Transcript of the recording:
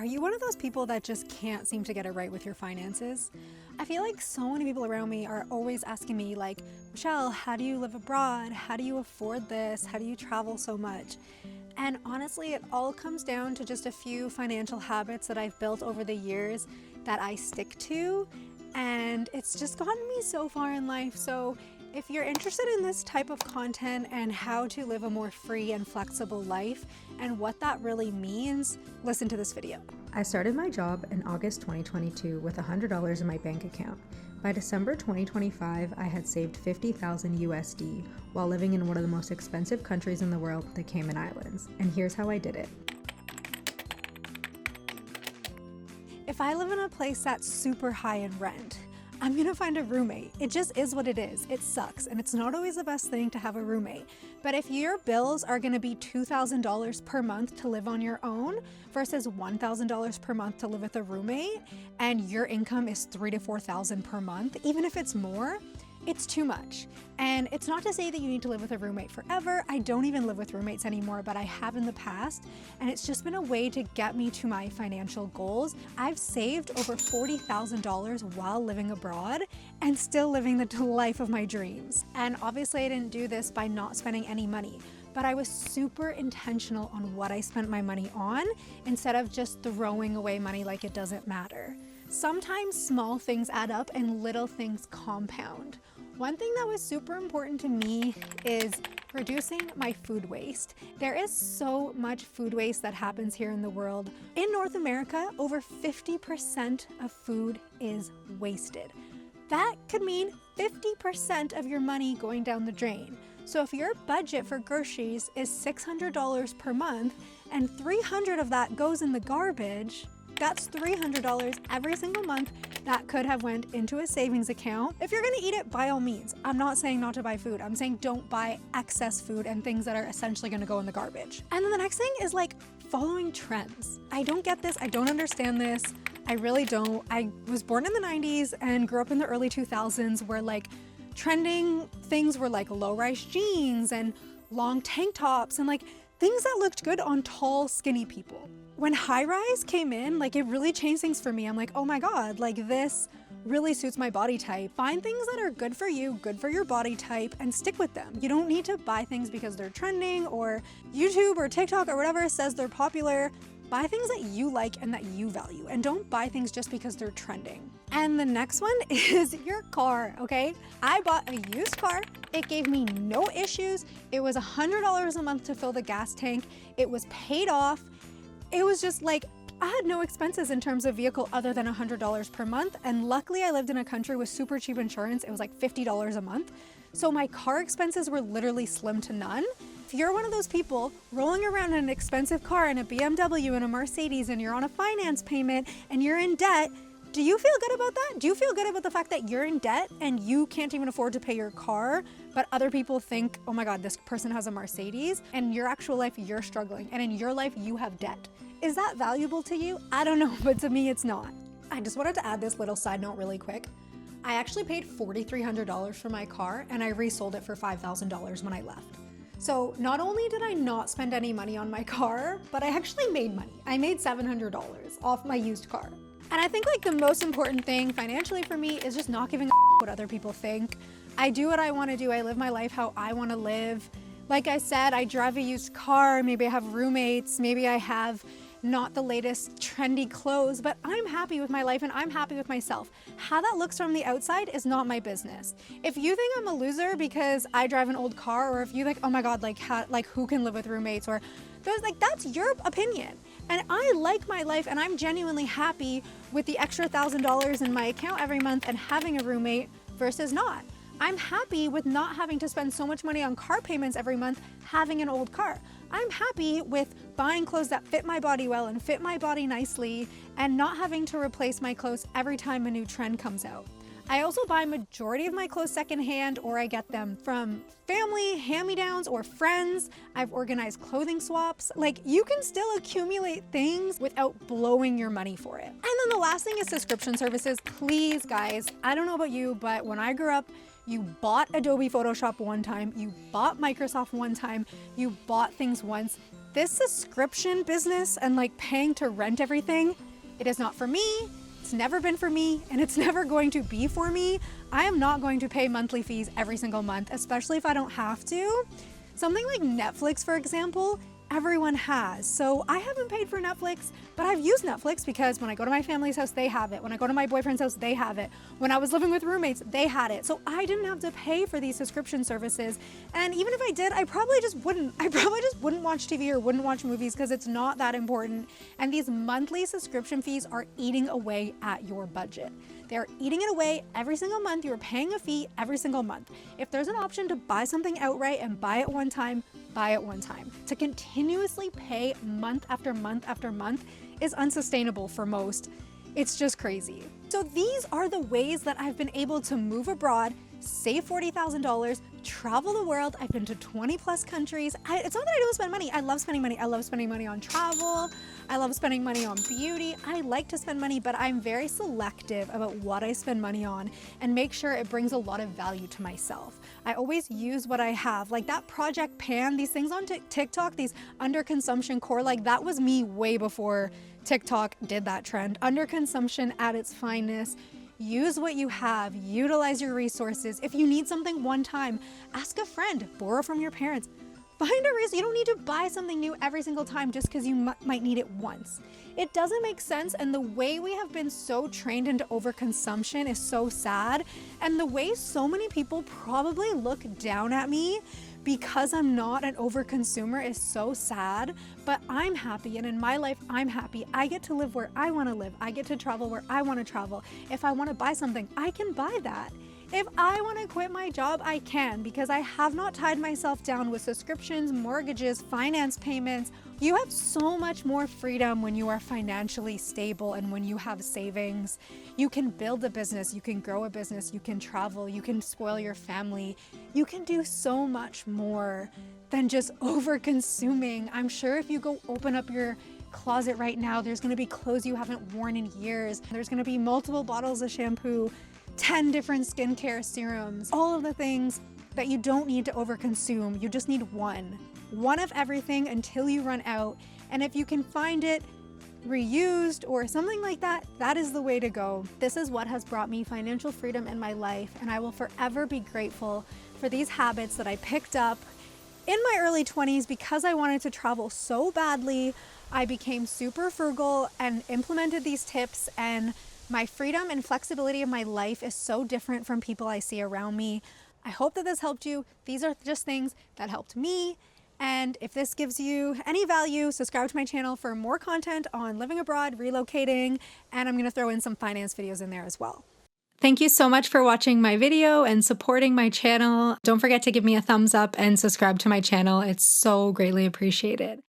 Are you one of those people that just can't seem to get it right with your finances? I feel like so many people around me are always asking me like, Michelle, how do you live abroad? How do you afford this? How do you travel so much? And honestly, it all comes down to just a few financial habits that I've built over the years that I stick to. And it's just gotten me so far in life. So if you're interested in this type of content and how to live a more free and flexible life and what that really means, listen to this video. I started my job in August 2022 with $100 in my bank account. By December 2025, I had saved 50,000 USD while living in one of the most expensive countries in the world, the Cayman Islands. And here's how I did it. If I live in a place that's super high in rent, I'm gonna find a roommate. It just is what it is. It sucks, and it's not always the best thing to have a roommate. But if your bills are gonna be $2,000 per month to live on your own versus $1,000 per month to live with a roommate, and your income is $3,000 to $4,000 per month, even if it's more, it's too much. And it's not to say that you need to live with a roommate forever. I don't even live with roommates anymore, but I have in the past. And it's just been a way to get me to my financial goals. I've saved over $40,000 while living abroad and still living the life of my dreams. And obviously I didn't do this by not spending any money, but I was super intentional on what I spent my money on instead of just throwing away money like it doesn't matter. Sometimes small things add up and little things compound. One thing that was super important to me is reducing my food waste. There is so much food waste that happens here in the world. In North America, over 50% of food is wasted. That could mean 50% of your money going down the drain. So if your budget for groceries is $600 per month and $300 of that goes in the garbage, that's $300 every single month that could have went into a savings account. If you're gonna eat it, by all means. I'm not saying not to buy food. I'm saying don't buy excess food and things that are essentially gonna go in the garbage. And then the next thing is like following trends. I don't get this, I don't understand this. I really don't. I was born in the 90s and grew up in the early 2000s where like trending things were like low-rise jeans and long tank tops and like things that looked good on tall, skinny people. When high-rise came in, like it really changed things for me. I'm like, oh my God, like this really suits my body type. Find things that are good for you, good for your body type, and stick with them. You don't need to buy things because they're trending or YouTube or TikTok or whatever says they're popular. Buy things that you like and that you value, and don't buy things just because they're trending. And the next one is your car, okay? I bought a used car. It gave me no issues. It was $100 a month to fill the gas tank. It was paid off. It was just like, I had no expenses in terms of vehicle other than $100 per month. And luckily I lived in a country with super cheap insurance. It was like $50 a month. So my car expenses were literally slim to none. If you're one of those people rolling around in an expensive car in a BMW and a Mercedes and you're on a finance payment and you're in debt, do you feel good about that? Do you feel good about the fact that you're in debt and you can't even afford to pay your car, but other people think, oh my God, this person has a Mercedes, and in your actual life, you're struggling, and in your life, you have debt? Is that valuable to you? I don't know, but to me, it's not. I just wanted to add this little side note really quick. I actually paid $4,300 for my car, and I resold it for $5,000 when I left. So not only did I not spend any money on my car, but I actually made money. I made $700 off my used car. And I think like the most important thing financially for me is just not giving a what other people think. I do what I want to do. I live my life how I want to live. Like I said, I drive a used car. Maybe I have roommates. Maybe I have not the latest trendy clothes, but I'm happy with my life and I'm happy with myself. How that looks from the outside is not my business. If you think I'm a loser because I drive an old car, or if you think, oh my God, like who can live with roommates, or those, like, that's your opinion. And I like my life and I'm genuinely happy with the extra $1,000 in my account every month and having a roommate versus not. I'm happy with not having to spend so much money on car payments every month having an old car. I'm happy with buying clothes that fit my body well and fit my body nicely and not having to replace my clothes every time a new trend comes out. I also buy majority of my clothes secondhand, or I get them from family, hand-me-downs, or friends. I've organized clothing swaps. Like, you can still accumulate things without blowing your money for it. And then the last thing is subscription services. Please, guys, I don't know about you, but when I grew up, you bought Adobe Photoshop one time, you bought Microsoft one time, you bought things once. This subscription business and like paying to rent everything, it is not for me. It's never been for me, and it's never going to be for me. I am not going to pay monthly fees every single month, especially if I don't have to. Something like Netflix, for example, everyone has. So I haven't paid for Netflix, but I've used Netflix because when I go to my family's house, they have it. When I go to my boyfriend's house, they have it. When I was living with roommates, they had it. So I didn't have to pay for these subscription services. And even if I did, I probably just wouldn't. I probably just wouldn't watch TV or wouldn't watch movies because it's not that important. And these monthly subscription fees are eating away at your budget. They're eating it away every single month. You're paying a fee every single month. If there's an option to buy something outright and buy it one time, buy it one time. To continuously pay month after month after month is unsustainable for most. It's just crazy. So these are the ways that I've been able to move abroad, save $40,000, travel the world. I've been to 20 plus countries. It's not that I don't spend money. I love spending money. I love spending money on travel. I love spending money on beauty. I like to spend money, but I'm very selective about what I spend money on and make sure it brings a lot of value to myself. I always use what I have, like that Project Pan, these things on TikTok, these underconsumption core, like that was me way before TikTok did that trend. Underconsumption at its finest. Use what you have, utilize your resources. If you need something one time, ask a friend, borrow from your parents. Find a reason. You don't need to buy something new every single time just because you might need it once. It doesn't make sense, and the way we have been so trained into overconsumption is so sad, and the way so many people probably look down at me because I'm not an overconsumer is so sad, but I'm happy, and in my life, I'm happy. I get to live where I want to live. I get to travel where I want to travel. If I want to buy something, I can buy that. If I want to quit my job, I can, because I have not tied myself down with subscriptions, mortgages, finance payments. You have so much more freedom when you are financially stable and when you have savings. You can build a business, you can grow a business, you can travel, you can spoil your family. You can do so much more than just over-consuming. I'm sure if you go open up your closet right now, there's going to be clothes you haven't worn in years. There's going to be multiple bottles of shampoo, 10 different skincare serums, all of the things that you don't need to overconsume. You just need one of everything until you run out. And if you can find it reused or something like that, that is the way to go. This is what has brought me financial freedom in my life, and I will forever be grateful for these habits that I picked up in my early 20s because I wanted to travel so badly. I became super frugal and implemented these tips, and my freedom and flexibility of my life is so different from people I see around me. I hope that this helped you. These are just things that helped me. And if this gives you any value, subscribe to my channel for more content on living abroad, relocating, and I'm going to throw in some finance videos in there as well. Thank you so much for watching my video and supporting my channel. Don't forget to give me a thumbs up and subscribe to my channel. It's so greatly appreciated.